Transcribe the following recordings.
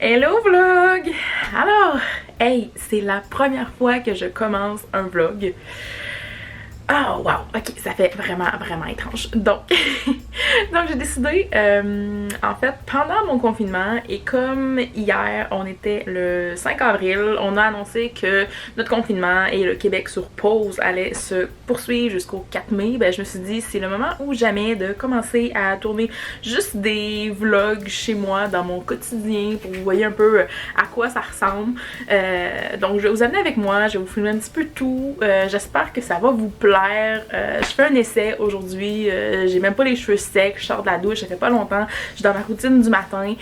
Hello vlog! Alors, hey, c'est la première fois que je commence un vlog. Oh wow, ok, ça fait vraiment étrange. Donc, donc j'ai décidé, en fait, pendant mon confinement, et comme hier, on était le 5 avril, on a annoncé que notre confinement et le Québec sur pause allait se poursuivre jusqu'au 4 mai, ben je me suis dit, c'est le moment ou jamais de commencer à tourner juste des vlogs chez moi, dans mon quotidien, pour que vous voyez un peu à quoi ça ressemble. Donc je vais vous amener avec moi, je vais vous filmer un petit peu tout, j'espère que ça va vous plaire. Je fais un essai aujourd'hui, j'ai même pas les cheveux secs, je sors de la douche, ça fait pas longtemps, je suis dans ma routine du matin,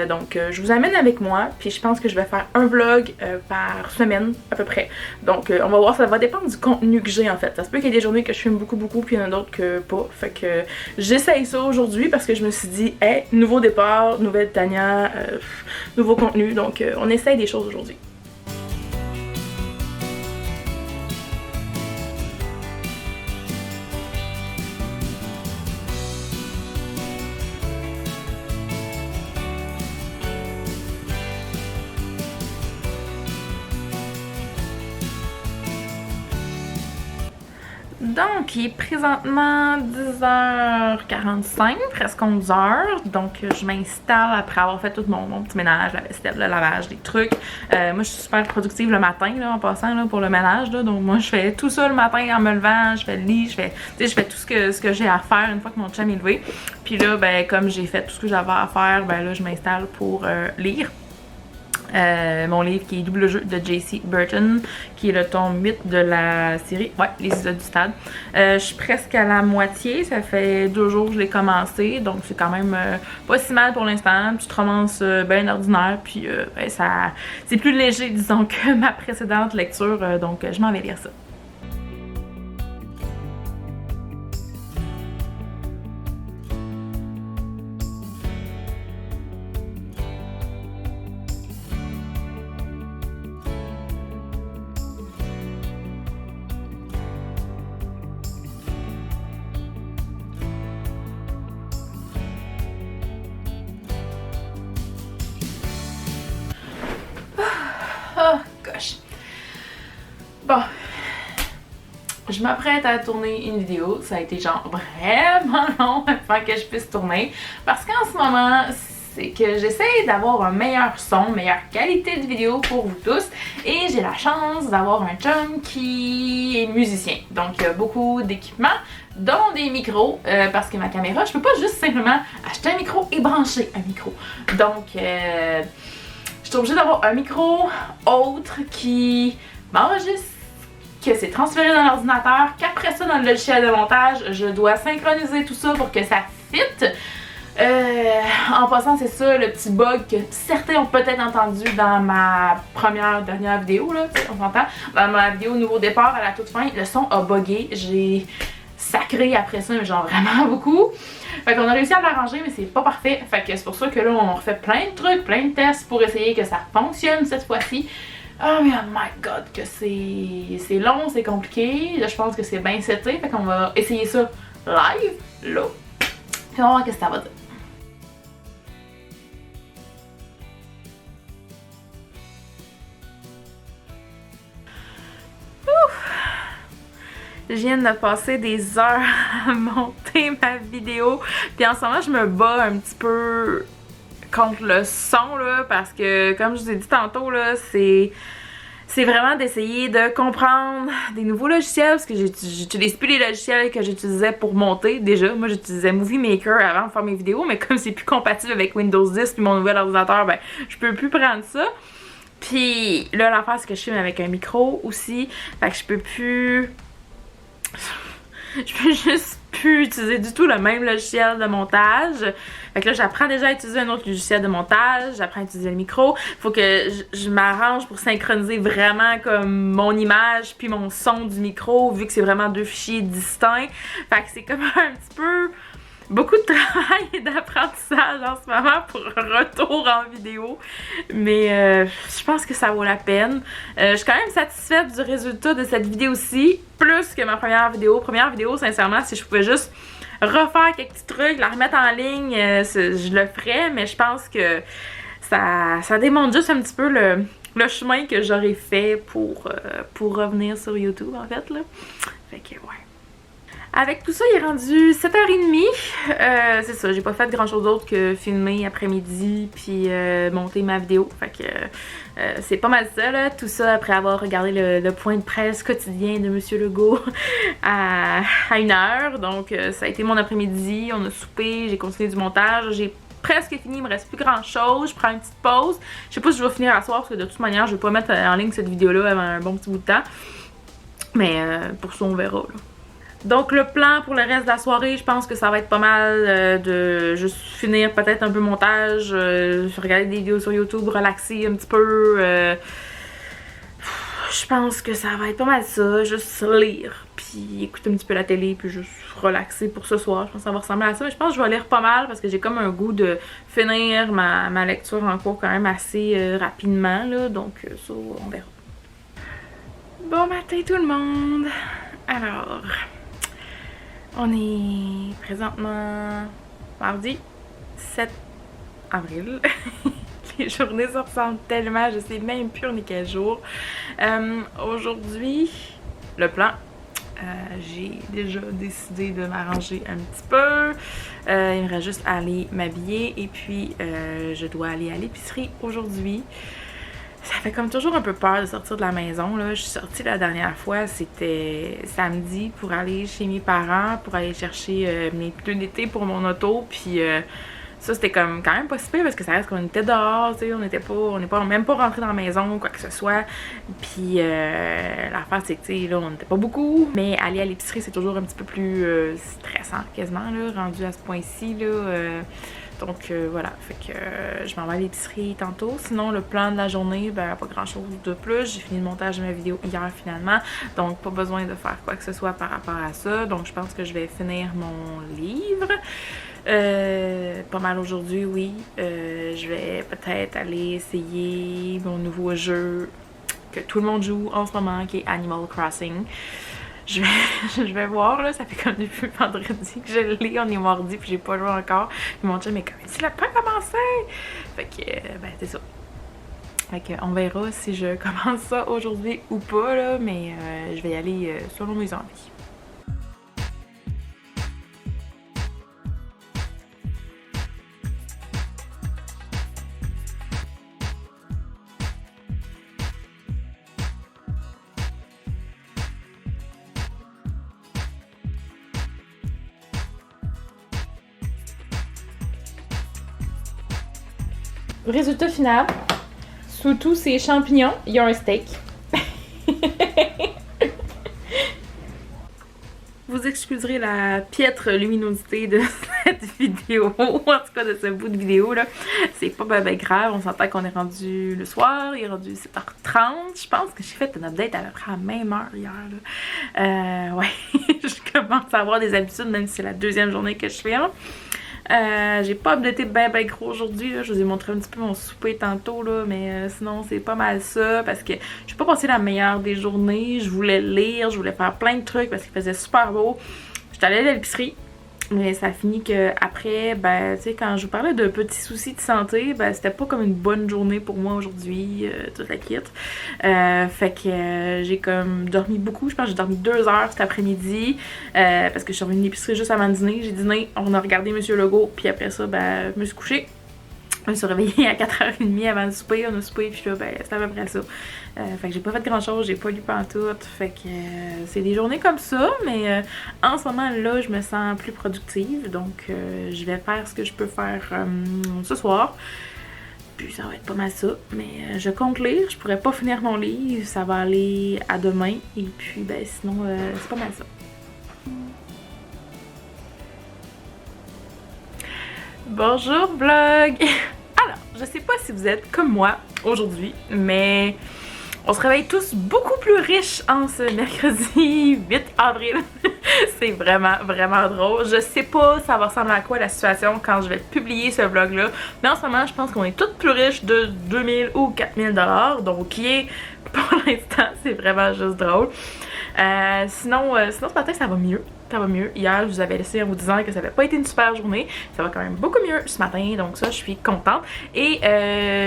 donc je vous amène avec moi, puis je pense que je vais faire un vlog par semaine à peu près. Donc on va voir, ça va dépendre du contenu que j'ai en fait. Ça se peut qu'il y ait des journées que je filme beaucoup, puis il y en a d'autres que pas, fait que j'essaye ça aujourd'hui parce que je me suis dit, hey, nouveau départ, nouvelle Tania, nouveau contenu, donc on essaye des choses aujourd'hui. Donc, il est présentement 10h45, presque 11h. Donc, je m'installe après avoir fait tout mon petit ménage, la vaisselle, le lavage, des trucs. Moi, je suis super productive le matin, là, en passant, là, pour le ménage. Là. Donc, moi, je fais tout ça le matin en me levant. Je fais le lit, je fais tout ce que j'ai à faire une fois que mon chum est levé. Puis là, ben, comme j'ai fait tout ce que j'avais à faire, ben là, je m'installe pour lire. Mon livre qui est Double jeu de J.C. Burton, qui est le tome 8 de la série, ouais, Les Isoles du Stade. Je suis presque à la moitié, ça fait 2 jours que je l'ai commencé, donc c'est quand même pas si mal pour l'instant. Tu te romances bien ordinaire, puis ben, c'est plus léger, disons, que ma précédente lecture, donc je m'en vais lire ça. Oh gosh. Bon, je m'apprête à tourner une vidéo. Ça a été genre vraiment long avant que je puisse tourner. Parce qu'en ce moment, c'est que j'essaie d'avoir un meilleur son, meilleure qualité de vidéo pour vous tous. Et j'ai la chance d'avoir un chum qui est musicien. Donc il y a beaucoup d'équipements, dont des micros, parce que ma caméra, je peux pas juste simplement acheter un micro et brancher un micro. Donc je suis obligée d'avoir un micro autre qui m'enregistre, que c'est transféré dans l'ordinateur, qu'après ça dans le logiciel de montage, je dois synchroniser tout ça pour que ça fitte. En passant, c'est ça le petit bug que certains ont peut-être entendu dans ma dernière vidéo, là, on s'entend, dans ma vidéo nouveau départ à la toute fin, le son a bugué, j'ai sacré après ça, mais genre vraiment beaucoup. Fait qu'on a réussi à l'arranger, mais c'est pas parfait. Fait que c'est pour ça que là, on refait plein de trucs, plein de tests pour essayer que ça fonctionne cette fois-ci. Oh mais oh my god, que c'est long, c'est compliqué. Là, je pense que c'est bien seté. Fait qu'on va essayer ça live, là. Puis on va voir ce que ça va dire. Je viens de passer des heures à monter ma vidéo. Puis en ce moment, je me bats un petit peu contre le son, là, parce que, comme je vous ai dit tantôt, là, c'est vraiment d'essayer de comprendre des nouveaux logiciels, parce que j'utilise plus les logiciels que j'utilisais pour monter déjà. Moi, j'utilisais Movie Maker avant de faire mes vidéos, mais comme c'est plus compatible avec Windows 10 puis mon nouvel ordinateur, ben, je peux plus prendre ça. Puis là, l'affaire, c'est que je filme avec un micro aussi, fait que je peux juste plus utiliser du tout le même logiciel de montage. Fait que là, j'apprends déjà à utiliser un autre logiciel de montage, j'apprends à utiliser le micro. Faut que je m'arrange pour synchroniser vraiment comme mon image puis mon son du micro, vu que c'est vraiment 2 fichiers distincts. Fait que c'est comme un petit peu beaucoup de travail et d'apprentissage en ce moment pour un retour en vidéo, mais je pense que ça vaut la peine. Je suis quand même satisfaite du résultat de cette vidéo-ci, plus que ma première vidéo. Première vidéo, sincèrement, si je pouvais juste refaire quelques petits trucs, la remettre en ligne, je le ferais, mais je pense que ça démontre juste un petit peu le chemin que j'aurais fait pour revenir sur YouTube, en fait, là. Fait que, ouais. Avec tout ça, il est rendu 7h30. C'est ça, j'ai pas fait grand chose d'autre que filmer après-midi puis monter ma vidéo. Fait que c'est pas mal ça, là. Tout ça après avoir regardé le point de presse quotidien de Monsieur Legault à 1h. Donc ça a été mon après-midi, on a soupé, j'ai continué du montage, j'ai presque fini, il me reste plus grand chose, je prends une petite pause. Je sais pas si je vais finir à soir parce que de toute manière, je vais pas mettre en ligne cette vidéo-là avant un bon petit bout de temps. Mais pour ça, on verra, là. Donc le plan pour le reste de la soirée, je pense que ça va être pas mal de juste finir peut-être un peu montage, regarder des vidéos sur YouTube, relaxer un petit peu. Je pense que ça va être pas mal ça, juste lire, puis écouter un petit peu la télé, puis juste relaxer pour ce soir. Je pense que ça va ressembler à ça, mais je pense que je vais lire pas mal parce que j'ai comme un goût de finir ma lecture en cours quand même assez rapidement, là, donc ça, on verra. Bon matin tout le monde! Alors... on est présentement mardi 7 avril. Les journées se ressemblent tellement, je sais même plus on est quel jour. Aujourd'hui, le plan. J'ai déjà décidé de m'arranger un petit peu. Il me reste juste à aller m'habiller et puis je dois aller à l'épicerie aujourd'hui. Ça fait comme toujours un peu peur de sortir de la maison, là. Je suis sortie la dernière fois, c'était samedi pour aller chez mes parents, pour aller chercher mes pneus d'été pour mon auto, puis ça c'était comme quand même pas si pire parce que ça reste qu'on était dehors, tu sais, on n'est pas même pas rentré dans la maison ou quoi que ce soit, puis l'affaire c'est que, tu sais, là on n'était pas beaucoup, mais aller à l'épicerie c'est toujours un petit peu plus stressant quasiment, là, rendu à ce point-ci, là. Donc voilà, fait que je m'en vais à l'épicerie tantôt. Sinon, le plan de la journée, ben pas grand chose de plus. J'ai fini le montage de ma vidéo hier finalement. Donc pas besoin de faire quoi que ce soit par rapport à ça. Donc je pense que je vais finir mon livre. Pas mal aujourd'hui, oui. Je vais peut-être aller essayer mon nouveau jeu que tout le monde joue en ce moment, qui est Animal Crossing. Je vais voir, là, ça fait comme depuis vendredi que je l'ai, on est mardi puis j'ai pas joué encore. Puis mon chum mais comme il l'a pas commencé! Fait que, ben c'est ça. Fait que on verra si je commence ça aujourd'hui ou pas, là, mais je vais y aller selon mes envies. Résultat final, sous tous ces champignons, il y a un steak. Vous excuserez la piètre luminosité de cette vidéo, ou en tout cas de ce bout de vidéo là. C'est pas ben grave, on s'entend qu'on est rendu le soir, il est rendu 7h30. Je pense que j'ai fait un update à peu près à la même heure hier là. Ouais, je commence à avoir des habitudes même si c'est la deuxième journée que je filme. J'ai pas updaté ben gros aujourd'hui, je vous ai montré un petit peu mon souper tantôt là, mais sinon c'est pas mal ça parce que j'ai pas passé la meilleure des journées, je voulais lire, je voulais faire plein de trucs parce qu'il faisait super beau. J'étais allée à l'épicerie, mais ça a fini que après, ben tu sais, quand je vous parlais de petits soucis de santé, ben c'était pas comme une bonne journée pour moi aujourd'hui, toute la kit. Fait que j'ai comme dormi beaucoup, je pense que j'ai dormi 2 heures cet après-midi, parce que je suis revenue de l'épicerie juste avant le dîner. J'ai dîné, on a regardé Monsieur Legault, puis après ça, ben je me suis couchée. Je me suis réveillée à 4h30 avant de souper, on a soupé, puis là, ben, c'était à peu près ça. Fait que j'ai pas fait grand chose, j'ai pas lu pantoute, fait que c'est des journées comme ça, mais en ce moment là, je me sens plus productive, donc je vais faire ce que je peux faire ce soir. Puis ça va être pas mal ça, mais je compte lire, je pourrais pas finir mon livre, ça va aller à demain, et puis ben sinon, c'est pas mal ça. Bonjour vlog! Alors, je sais pas si vous êtes comme moi aujourd'hui, mais on se réveille tous beaucoup plus riches en ce mercredi 8 avril. C'est vraiment drôle. Je sais pas ça va ressembler à quoi la situation quand je vais publier ce vlog-là, mais en ce moment, je pense qu'on est toutes plus riches de 2000 ou 4000 $, donc qui est, pour l'instant, c'est vraiment juste drôle. Sinon ce matin, ça va mieux. ça va mieux. Hier, je vous avais laissé en vous disant que ça n'avait pas été une super journée. Ça va quand même beaucoup mieux ce matin, donc ça, je suis contente. Et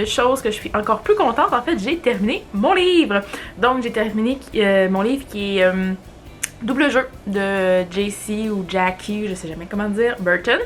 chose que je suis encore plus contente, en fait, j'ai terminé mon livre. Donc, j'ai terminé mon livre qui est double jeu de JC ou Jackie, je sais jamais comment dire, Burton,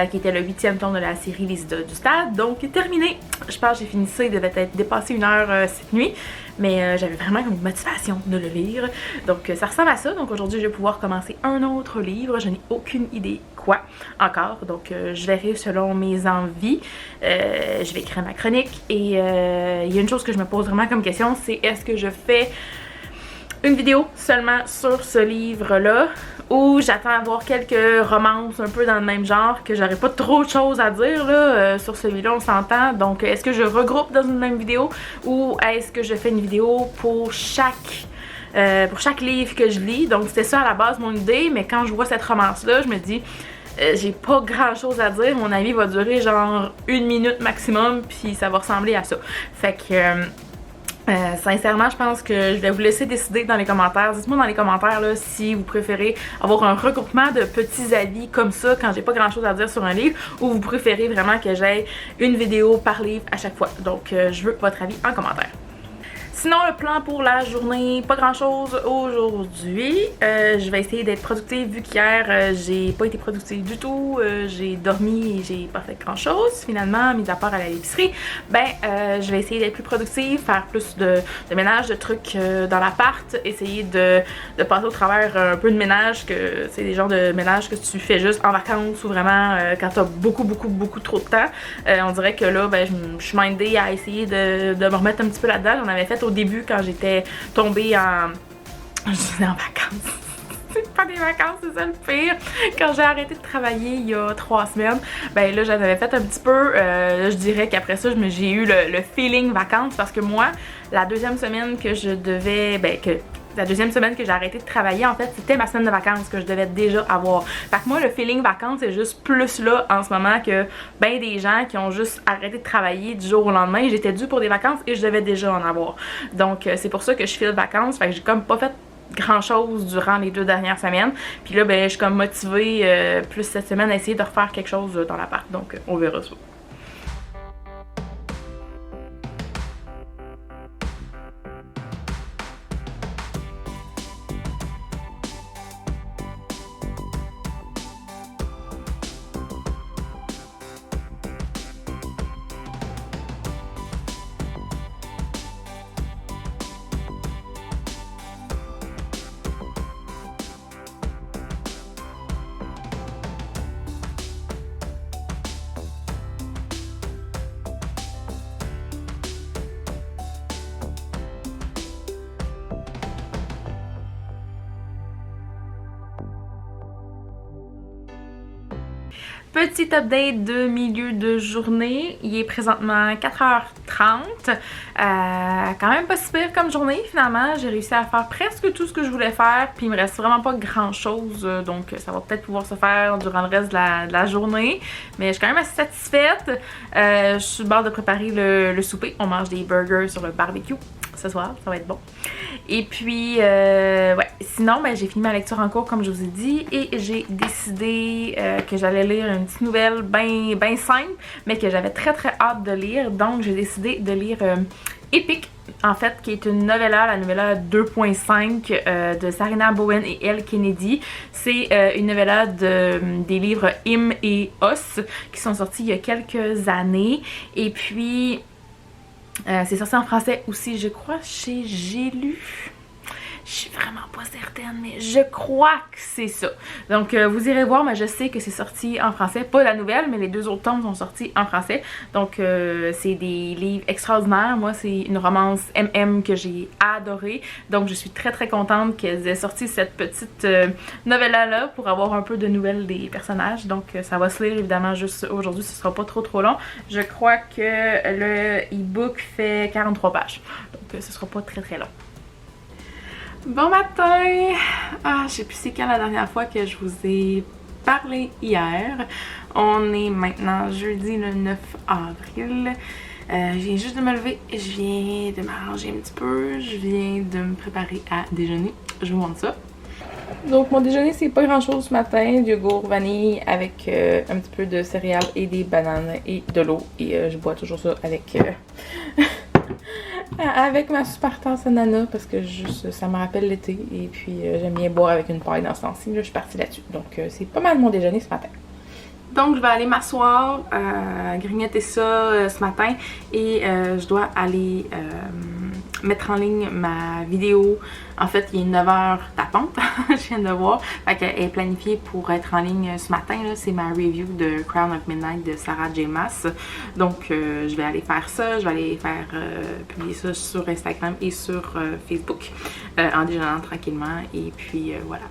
qui était le 8e tome de la série Les Idoles du Stade. Donc, terminé. Je pense que j'ai fini ça, il devait être dépassé 1 heure cette nuit. Mais j'avais vraiment comme une motivation de le lire. Donc ça ressemble à ça. Donc aujourd'hui, je vais pouvoir commencer un autre livre. Je n'ai aucune idée quoi encore. Donc je verrai selon mes envies. Je vais écrire ma chronique. Et il y a une chose que je me pose vraiment comme question, c'est est-ce que je fais une vidéo seulement sur ce livre-là ou j'attends à voir quelques romances un peu dans le même genre que j'aurais pas trop de choses à dire là, sur celui-là, on s'entend. Donc est-ce que je regroupe dans une même vidéo ou est-ce que je fais une vidéo pour chaque livre que je lis? Donc c'était ça à la base mon idée, mais quand je vois cette romance-là, je me dis j'ai pas grand chose à dire, mon avis va durer genre 1 minute maximum puis ça va ressembler à ça. Fait que sincèrement, je pense que je vais vous laisser décider dans les commentaires. Dites-moi dans les commentaires là, si vous préférez avoir un regroupement de petits avis comme ça quand j'ai pas grand chose à dire sur un livre ou vous préférez vraiment que j'aie une vidéo par livre à chaque fois. Donc je veux votre avis en commentaire. Sinon, le plan pour la journée, pas grand chose aujourd'hui. Je vais essayer d'être productive vu qu'hier, j'ai pas été productive du tout. J'ai dormi et j'ai pas fait grand chose finalement, mis à part à l'épicerie. Je vais essayer d'être plus productive, faire plus de ménage, de trucs dans l'appart, essayer de passer au travers un peu de ménage, que c'est des genres de ménage que tu fais juste en vacances ou vraiment quand t'as beaucoup trop de temps. On dirait que là, je suis mindée à essayer de me remettre un petit peu là-dedans. J'en avais fait au début quand j'étais tombée je disais en vacances. C'est pas des vacances, c'est ça le pire. Quand j'ai arrêté de travailler il y a 3 semaines, là j'en avais fait un petit peu. Je dirais qu'après ça, j'ai eu le feeling vacances parce que moi, la deuxième semaine que je devais, la deuxième semaine que j'ai arrêté de travailler, en fait, c'était ma semaine de vacances que je devais déjà avoir. Fait que moi, le feeling vacances est juste plus là en ce moment que des gens qui ont juste arrêté de travailler du jour au lendemain. J'étais due pour des vacances et je devais déjà en avoir. Donc, c'est pour ça que je file vacances. Fait que j'ai comme pas fait grand chose durant les 2 dernières semaines. Puis là, je suis comme motivée plus cette semaine à essayer de refaire quelque chose dans l'appart. Donc, on verra ça. Petit update de milieu de journée, il est présentement 4h30, quand même pas si pire comme journée finalement, j'ai réussi à faire presque tout ce que je voulais faire, puis il me reste vraiment pas grand chose, donc ça va peut-être pouvoir se faire durant le reste de la journée, mais je suis quand même assez satisfaite. Je suis sur le bord de préparer le souper, on mange des burgers sur le barbecue ce soir, ça va être bon. Et puis, sinon, j'ai fini ma lecture en cours comme je vous ai dit et j'ai décidé que j'allais lire une petite nouvelle bien simple, mais que j'avais très hâte de lire. Donc, j'ai décidé de lire Epic, en fait, qui est une novella, la novella 2.5 de Sarina Bowen et Elle Kennedy. C'est une novella des livres Hymne et Os qui sont sortis il y a quelques années. Et puis c'est sorti en français aussi, je crois, chez J'ai lu. Je suis vraiment pas certaine, mais je crois que c'est ça. Donc, vous irez voir, mais je sais que c'est sorti en français. Pas la nouvelle, mais les 2 autres tomes sont sortis en français. Donc, c'est des livres extraordinaires. Moi, c'est une romance MM que j'ai adorée. Donc, je suis très contente qu'elles aient sorti cette petite novella-là pour avoir un peu de nouvelles des personnages. Donc, ça va se lire évidemment juste aujourd'hui. Ce sera pas trop long. Je crois que le e-book fait 43 pages. Donc, ce sera pas très long. Bon matin! Je sais plus c'est quand la dernière fois que je vous ai parlé hier. On est maintenant jeudi le 9 avril. Je viens juste de me lever, je viens de m'arranger un petit peu, je viens de me préparer à déjeuner. Je vous montre ça. Donc mon déjeuner c'est pas grand chose ce matin, du yogourt vanille avec un petit peu de céréales et des bananes et de l'eau. Et je bois toujours ça avec avec ma super tasse ananas parce que juste ça me rappelle l'été. Et puis j'aime bien boire avec une paille dans ce temps-ci. Là je suis partie là-dessus. Donc c'est pas mal mon déjeuner ce matin. Donc je vais aller m'asseoir, grignoter ça ce matin et je dois aller mettre en ligne ma vidéo. En fait il est 9h tapante, je viens de voir, fait qu'elle est planifiée pour être en ligne ce matin. C'est ma review de Crown of Midnight de Sarah J. Maas. Donc je vais aller faire ça, je vais aller faire publier ça sur Instagram et sur Facebook en déjeunant tranquillement et puis voilà.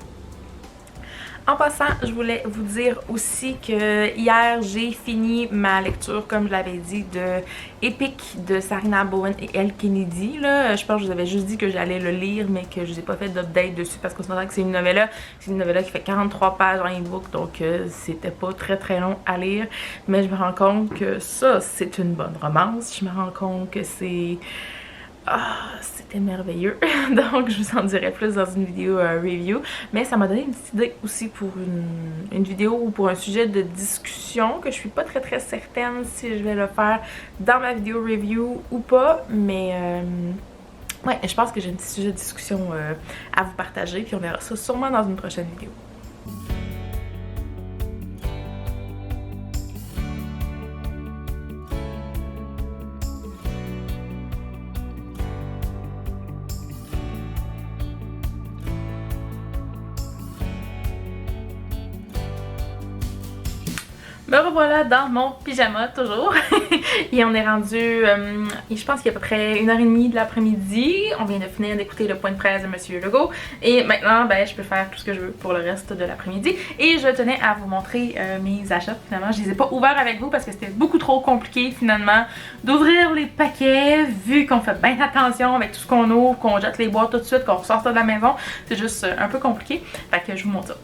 En passant, je voulais vous dire aussi que hier, j'ai fini ma lecture, comme je l'avais dit, de Epic de Sarina Bowen et Elle Kennedy. Là. Je pense que je vous avais juste dit que j'allais le lire, mais que je n'ai pas fait d'update dessus parce qu'on se que c'est une novella. C'est une novella qui fait 43 pages en e-book, donc c'était pas très long à lire. Mais je me rends compte que ça, c'est une bonne romance. Je me rends compte que c'est... Ah, c'était merveilleux. Donc je vous en dirai plus dans une vidéo review. Mais ça m'a donné une petite idée aussi pour une vidéo ou pour un sujet de discussion que je suis pas très certaine si je vais le faire dans ma vidéo review ou pas. Mais ouais, je pense que j'ai un petit sujet de discussion à vous partager. Puis on verra ça sûrement dans une prochaine vidéo. Me revoilà dans mon pyjama toujours et on est rendu, je pense qu'il y a à peu près 1h30 de l'après-midi. On vient de finir d'écouter le point de presse de Monsieur Legault et maintenant ben, je peux faire tout ce que je veux pour le reste de l'après-midi. Et je tenais à vous montrer mes achats. Finalement je les ai pas ouverts avec vous parce que c'était beaucoup trop compliqué finalement d'ouvrir les paquets vu qu'on fait bien attention avec tout ce qu'on ouvre, qu'on jette les boîtes tout de suite, qu'on ressort ça de la maison. C'est juste un peu compliqué, fait que je vous montre ça.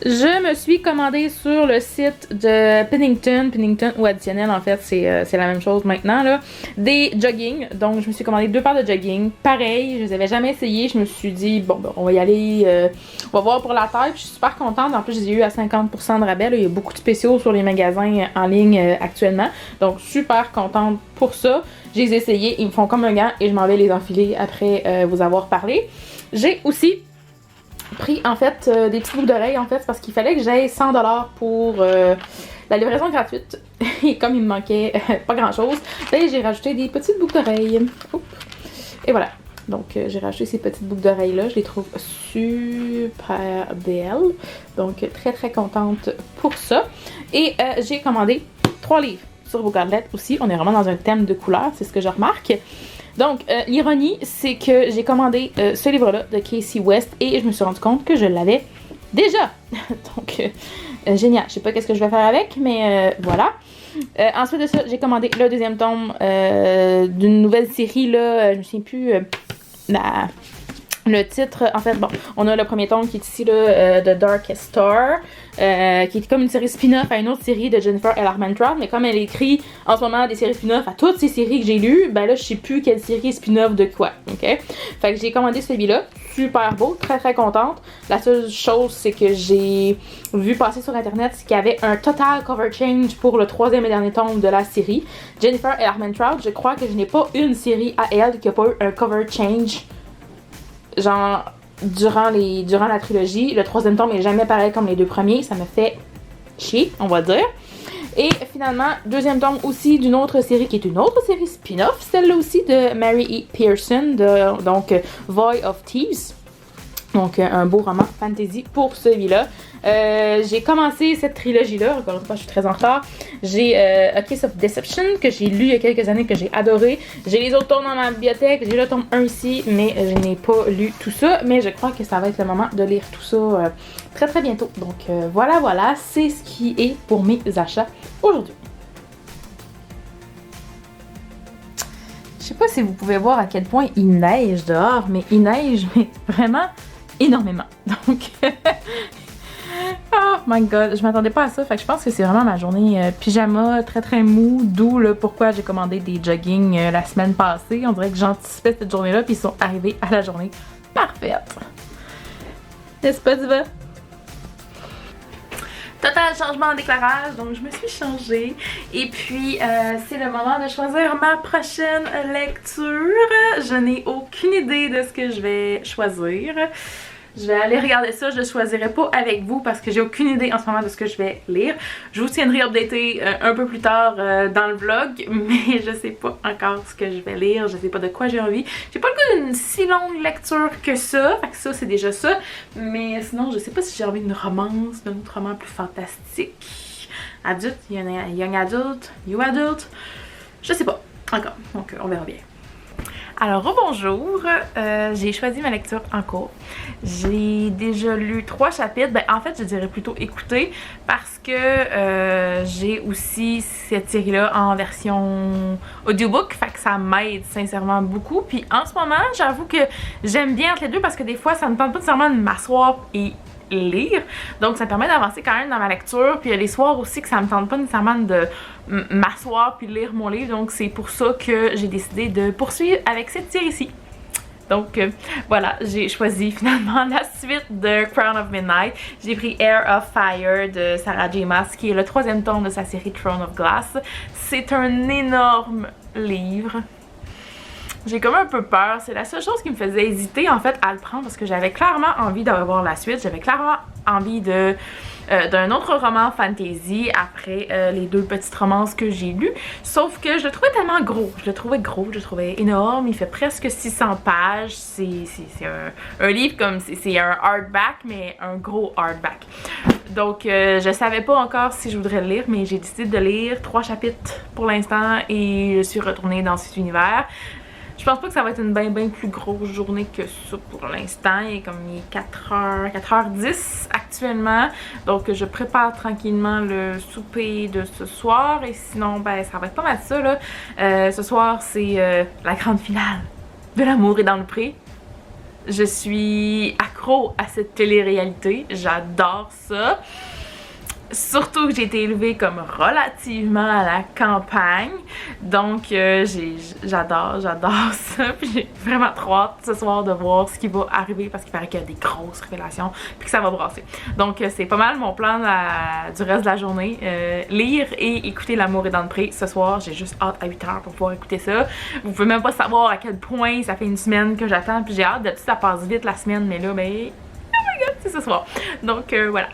Je me suis commandé sur le site de Pennington ou additionnel en fait, c'est la même chose maintenant là, des jogging. Donc je me suis commandé 2 paires de jogging, pareil, je les avais jamais essayés, je me suis dit bon ben, on va y aller, on va voir pour la taille, puis je suis super contente. En plus je les ai eu à 50% de rabais, là. Il y a beaucoup de spéciaux sur les magasins en ligne actuellement, donc super contente pour ça. Je les ai essayés, ils me font comme un gant et je m'en vais les enfiler après vous avoir parlé. J'ai aussi pris en fait des petits boucles d'oreilles en fait parce qu'il fallait que j'aille 100$ pour la livraison gratuite et comme il me manquait pas grand chose, j'ai rajouté des petites boucles d'oreilles et voilà. Donc j'ai rajouté ces petites boucles d'oreilles là, je les trouve super belles, donc très contente pour ça. Et j'ai commandé 3 livres sur Bookoutlets aussi, on est vraiment dans un thème de couleurs, c'est ce que je remarque. Donc, l'ironie, c'est que j'ai commandé ce livre-là de Casey West et je me suis rendu compte que je l'avais déjà. Donc, génial. Je sais pas qu'est-ce que je vais faire avec, mais voilà. Ensuite de ça, j'ai commandé le 2e tome d'une nouvelle série, là. Je me souviens plus le titre. En fait, bon, on a le premier tome qui est ici, là, The Darkest Star, qui est comme une série spin-off à une autre série de Jennifer L. Armentrout, mais comme elle écrit en ce moment des séries spin-off à toutes ces séries que j'ai lues, ben là, je sais plus quelle série est spin-off de quoi, ok? Fait que j'ai commandé celui-là, super beau, très contente. La seule chose, c'est que j'ai vu passer sur internet, c'est qu'il y avait un total cover change pour le 3e et dernier tome de la série. Jennifer L. Armentrout, je crois que je n'ai pas une série à elle qui a pas eu un cover change genre durant la trilogie. Le 3e tome est jamais pareil comme les 2 premiers, ça me fait chier, on va dire. Et finalement, 2e tome aussi d'une autre série qui est une autre série spin-off, celle-là aussi de Mary E. Pearson, donc Void of Thieves. Donc un beau roman fantasy pour celui-là. J'ai commencé cette trilogie-là, encore une fois je suis très en retard. J'ai A Kiss of Deception que j'ai lu il y a quelques années, que j'ai adoré. J'ai les autres tomes dans ma bibliothèque, j'ai le tome 1 ici, mais je n'ai pas lu tout ça. Mais je crois que ça va être le moment de lire tout ça très bientôt. Donc voilà, c'est ce qui est pour mes achats aujourd'hui. Je sais pas si vous pouvez voir à quel point il neige dehors, mais il neige mais vraiment énormément. Donc oh my god, je m'attendais pas à ça, fait que je pense que c'est vraiment ma journée pyjama, très mou, d'où le pourquoi j'ai commandé des jogging la semaine passée. On dirait que j'anticipais cette journée-là, puis ils sont arrivés à la journée parfaite. N'est-ce pas, Diva? Total changement d'éclairage, donc je me suis changée. Et puis, c'est le moment de choisir ma prochaine lecture. Je n'ai aucune idée de ce que je vais choisir. Je vais aller regarder ça, je ne choisirai pas avec vous parce que j'ai aucune idée en ce moment de ce que je vais lire. Je vous tiendrai updaté un peu plus tard dans le vlog, mais je sais pas encore ce que je vais lire, je sais pas de quoi j'ai envie. J'ai pas le goût d'une si longue lecture que ça, fait que ça c'est déjà ça. Mais sinon je sais pas si j'ai envie d'une romance, d'un autre roman plus fantastique. Adulte, young adult, you adult, je sais pas encore, donc on verra bien. Alors rebonjour, j'ai choisi ma lecture en cours. J'ai déjà lu 3 chapitres, ben en fait je dirais plutôt écouter parce que j'ai aussi cette série-là en version audiobook, fait que ça m'aide sincèrement beaucoup. Puis en ce moment, j'avoue que j'aime bien entre les deux parce que des fois ça ne me tente pas nécessairement de m'asseoir et lire, donc ça me permet d'avancer quand même dans ma lecture. Puis il y a les soirs aussi que ça me tente pas nécessairement de m'asseoir puis lire mon livre, donc c'est pour ça que j'ai décidé de poursuivre avec cette série-ci. Donc voilà, j'ai choisi finalement la suite de Crown of Midnight. J'ai pris Air of Fire de Sarah J. Maas, qui est le 3e tome de sa série Throne of Glass. C'est un énorme livre. J'ai comme un peu peur, c'est la seule chose qui me faisait hésiter en fait à le prendre parce que j'avais clairement envie d'avoir la suite, j'avais clairement envie de d'un autre roman fantasy après les 2 petites romances que j'ai lues, sauf que je le trouvais tellement gros, je le trouvais énorme, il fait presque 600 pages, c'est un livre comme, c'est un hardback mais un gros hardback. Donc je savais pas encore si je voudrais le lire, mais j'ai décidé de lire 3 chapitres pour l'instant et je suis retournée dans cet univers. Je pense pas que ça va être une bien plus grosse journée que ça pour l'instant. Il est comme 4h10 actuellement. Donc je prépare tranquillement le souper de ce soir. Et sinon, ben ça va être pas mal ça là. Ce soir, c'est la grande finale de L'amour est dans le pré. Je suis accro à cette télé-réalité. J'adore ça. Surtout que j'ai été élevée comme relativement à la campagne, donc j'adore ça, puis j'ai vraiment trop hâte ce soir de voir ce qui va arriver parce qu'il paraît qu'il y a des grosses révélations puis que ça va brasser. Donc c'est pas mal mon plan du reste de la journée, lire et écouter L'amour est dans le pré ce soir. J'ai juste hâte à 8h pour pouvoir écouter ça. Vous pouvez même pas savoir à quel point ça fait une semaine que j'attends, puis j'ai hâte. D'habitude ça passe vite la semaine, mais là ben oh my god, c'est ce soir. Donc voilà.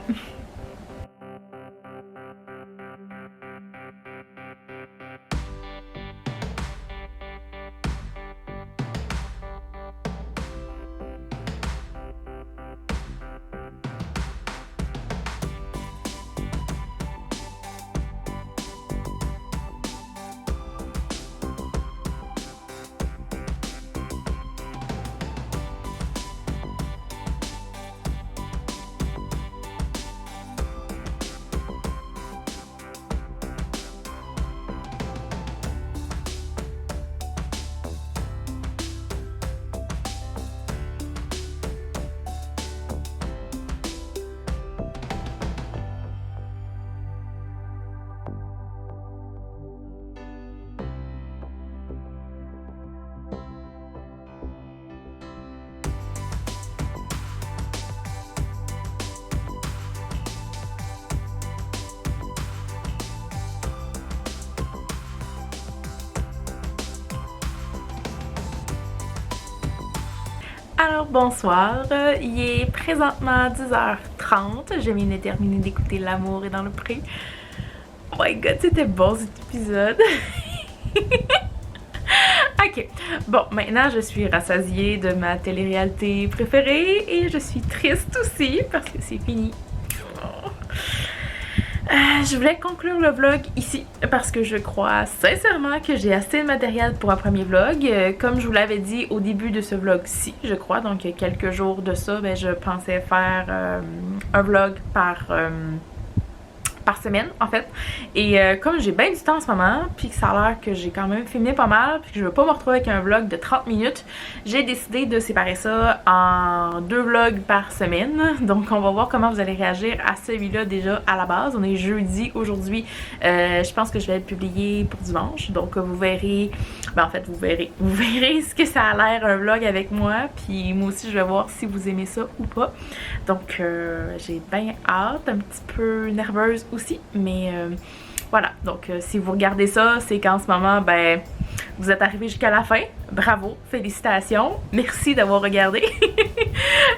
Alors bonsoir, il est présentement 10h30, je viens de terminer d'écouter L'amour est dans le pré. Oh my god, c'était bon cet épisode. Ok, bon, maintenant je suis rassasiée de ma télé-réalité préférée et je suis triste aussi parce que c'est fini. Oh. Je voulais conclure le vlog ici parce que je crois sincèrement que j'ai assez de matériel pour un premier vlog. Comme je vous l'avais dit au début de ce vlog-ci, je crois, donc il y a quelques jours de ça, ben, je pensais faire un vlog par par semaine en fait. Et comme j'ai bien du temps en ce moment, puis que ça a l'air que j'ai quand même filmé pas mal, puis que je veux pas me retrouver avec un vlog de 30 minutes, j'ai décidé de séparer ça en 2 vlogs par semaine. Donc on va voir comment vous allez réagir à celui-là déjà à la base. On est jeudi aujourd'hui, je pense que je vais le publier pour dimanche. Donc vous verrez, ben en fait vous verrez ce que ça a l'air un vlog avec moi. Puis moi aussi je vais voir si vous aimez ça ou pas. Donc j'ai bien hâte, un petit peu nerveuse aussi, mais voilà. Donc si vous regardez ça, c'est qu'en ce moment, ben vous êtes arrivé jusqu'à la fin. Bravo, félicitations, merci d'avoir regardé.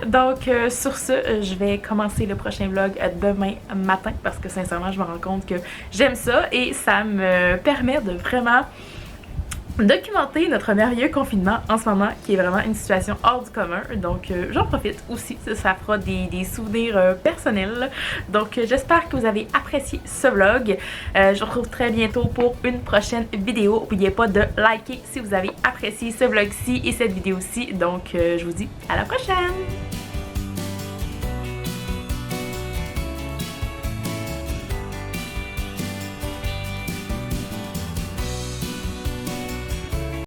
Donc sur ce, je vais commencer le prochain vlog demain matin parce que sincèrement je me rends compte que j'aime ça et ça me permet de vraiment documenter notre merveilleux confinement en ce moment qui est vraiment une situation hors du commun. Donc j'en profite aussi, ça fera des souvenirs personnels. Donc j'espère que vous avez apprécié ce vlog. Je vous retrouve très bientôt pour une prochaine vidéo. N'oubliez pas de liker si vous avez apprécié ce vlog-ci et cette vidéo-ci. Donc je vous dis à la prochaine!